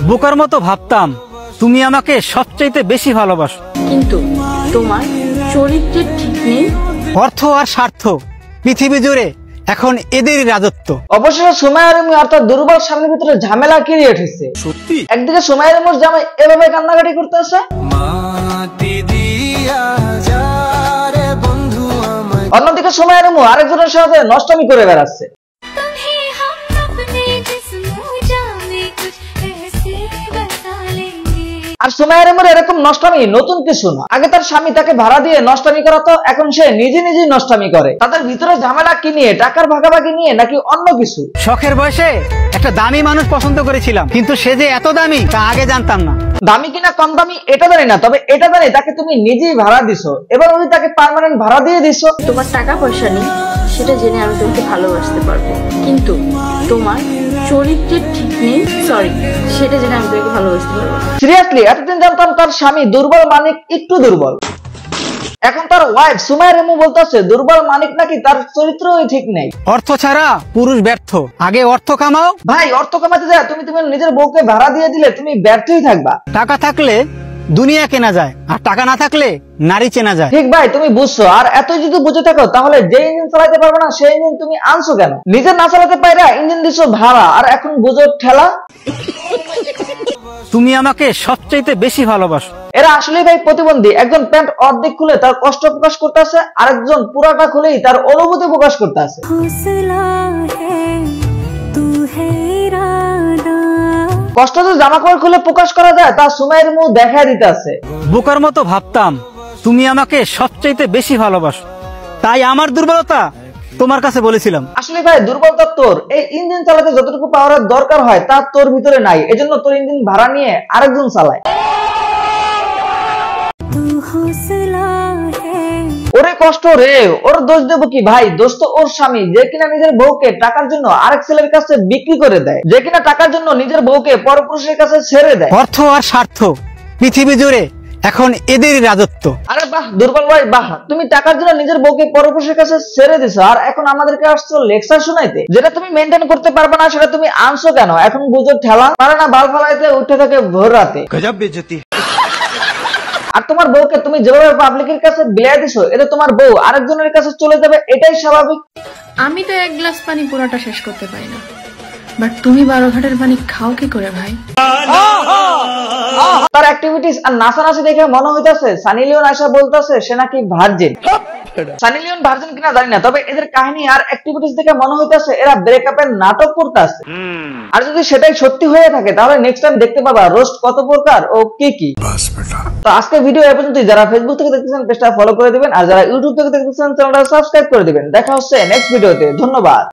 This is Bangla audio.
বোকার মতো ভাবতাম তুমি আমাকে সবচাইতে বেশি ভালোবাসো, কিন্তু তোমার চরিত্রের ঠিক নেই। অর্থ আর স্বার্থ পৃথিবী জুড়ে এখন এদেরই রাজত্ব। অবশেষে সুমাইয়া রিমি আর তার দুর্বল স্বামীর ভিতরে ঝামেলা ক্রিয়েট হয়েছে। সত্যি একদিকে সুমাইয়া রিমির জামাই এভাবে কান্নাকাটি করতেছে, অন্যদিকে সুমাইয়া রিমি আরেকজনের সাথে নষ্টামি করে বেড়াচ্ছে। আর সুমাইয়া রিমির এরকম নষ্টামি নতুন কিছু না, আগে তার স্বামী তাকে ভাড়া দিয়ে নষ্টামি করাতো, এখন সে নিজে নিজেই নষ্টামি করে। তাদের ভিতরে ঝামেলা কি নিয়ে, টাকার ভাগাভাগি নিয়ে নাকি অন্য কিছু? শখের বয়সে একটা দামি মানুষ পছন্দ করেছিলাম, কিন্তু সে যে এত দামি তা আগে জানতাম না। দামি কিনা কম দামি এটা জানি না, তবে এটা জানি তাকে তুমি নিজেই ভাড়া দিছো, এবার তুমি তাকে পার্মানেন্ট ভাড়া দিয়ে দিছো। তোমার টাকা পয়সা নেই সেটা জেনে আমি তোমাকে ভালোবাসতে পারবো, কিন্তু তোমার চরিত্রের ঠিক নেই সরি সেটা জেনে আমি তোমাকে ভালোবাসতে পারবো। সিরিয়াসলি এতদিন জানতাম তার স্বামী দুর্বল, মানিক একটু দুর্বল, এখন তার ওয়াইফ সুমাইয়া রিমি বলতেছে দুর্বল মানিক নাকি তার চরিত্রই ঠিক নেই। অর্থ ছাড়া পুরুষ ব্যর্থ, আগে অর্থ কামাও। ভাই অর্থ কামাতে যায় তুমি তোমার নিজের বউকে ভাড়া দিয়ে দিলে তুমি ব্যর্থই থাকবা। টাকা থাকলে দুনিয়া কেনা যায়, আর টাকা না থাকলে নারী চেনা যায়। ঠিক ভাই তুমি বুঝছো, আর এত যদি বুঝে থাকো তাহলে যে ইঞ্জিন চালাতে পারবে না সেই ইঞ্জিন তুমি আনছো কেন? নিজে না চালাতে পাইরা ইঞ্জিন দিছো ভাড়া, আর এখন বুঝো ঠেলা। তুমি আমাকে সবচাইতে বেশি ভালোবাসো। এরা আসলে ভাই প্রতিবন্ধী, একজন প্যান্ট অর্ধেক খুলে তার কষ্ট প্রকাশ করতেছে, আরেকজন পুরাটা খুলেই তার অনুভূতি প্রকাশ করতেছে। কষ্ট যে জামা কাপড় খুলে প্রকাশ করা যায় তা সুমাইয়া রিমি দেখা দিতে আছে। বোকার মতো ভাবতাম তুমি আমাকে সবচাইতে বেশি ভালোবাসো, তাই আমার দুর্বলতা তোমার কাছে বলেছিলাম। আসলে ভাই দুর্বলতা তোর, এই ইঞ্জিন চালাতে যতটুকু পাওয়ারের দরকার হয় তা তোর ভিতরে নাই, এজন্য তোর ইঞ্জিন ভাড়া নিয়ে আরেকজন চালায়। ওরে কষ্ট রে, ওর দোষ দেবো কি ভাই? দোষ তো ওর স্বামী, যে কিনা নিজের বউকে টাকার জন্য আরেক ছেলের কাছে বিক্রি করে দেয়, যে কিনা টাকার জন্য নিজের বউকে পরপুরুষের কাছে ছেড়ে দেয়। অর্থ আর স্বার্থ পৃথিবী জুড়ে এখন এদেরই রাজত্ব। আরে বাহ দুর্বল ভাই বাহ, তুমি টাকার জন্য নিজের বউকে পরপুরুষের কাছে ছেড়ে দিছো, আর এখন আমাদেরকে আসছো লেকচার শোনাইতে। যেটা তুমি মেনটেন করতে পারবে না সেটা তুমি আনছো কেন? এখন বুঝো ঠেলা, পারে না বাল ফালাইতে উঠে থাকে ভোর রাতে। গজব বেইজ্জতি। আর তোমার বউকে তুমি যেভাবে পাবলিকের কাছে বিলাই দিছো, এতে তোমার বউ আরেকজনের কাছে চলে যাবে, এটাই স্বাভাবিক। আমি তো এক গ্লাস পানি পুরোটা শেষ করতে পারি না, বাট তুমি 12 ঘাটের পানি খাও কি করে ভাই? তার অ্যাক্টিভিটিস আর নাচানাচি দেখে মনে হইতাছে সানি লিওন আয়সা বলতাছে সে নাকি ভার্জিন। সানি লিওন ভার্জিন কিনা জানি না, তবে এদের কাহিনী আর অ্যাক্টিভিটিস দেখে মনে হইতাছে এরা ব্রেকআপের নাটক করতেছে। আর যদি সেটাই সত্যি হয়ে থাকে তাহলে নেক্সট টাইম দেখতে পাবা রোস্ট কত প্রকার ও কি কি। তো আজকে ভিডিও এ পর্যন্তই। যারা ফেসবুক থেকে দেখতেছেন পেজটা ফলো করে দিবেন, আর যারা ইউটিউব থেকে দেখতেছেন চ্যানেলটা সাবস্ক্রাইব করে দিবেন। দেখা হচ্ছে নেক্সট ভিডিওতে, ধন্যবাদ।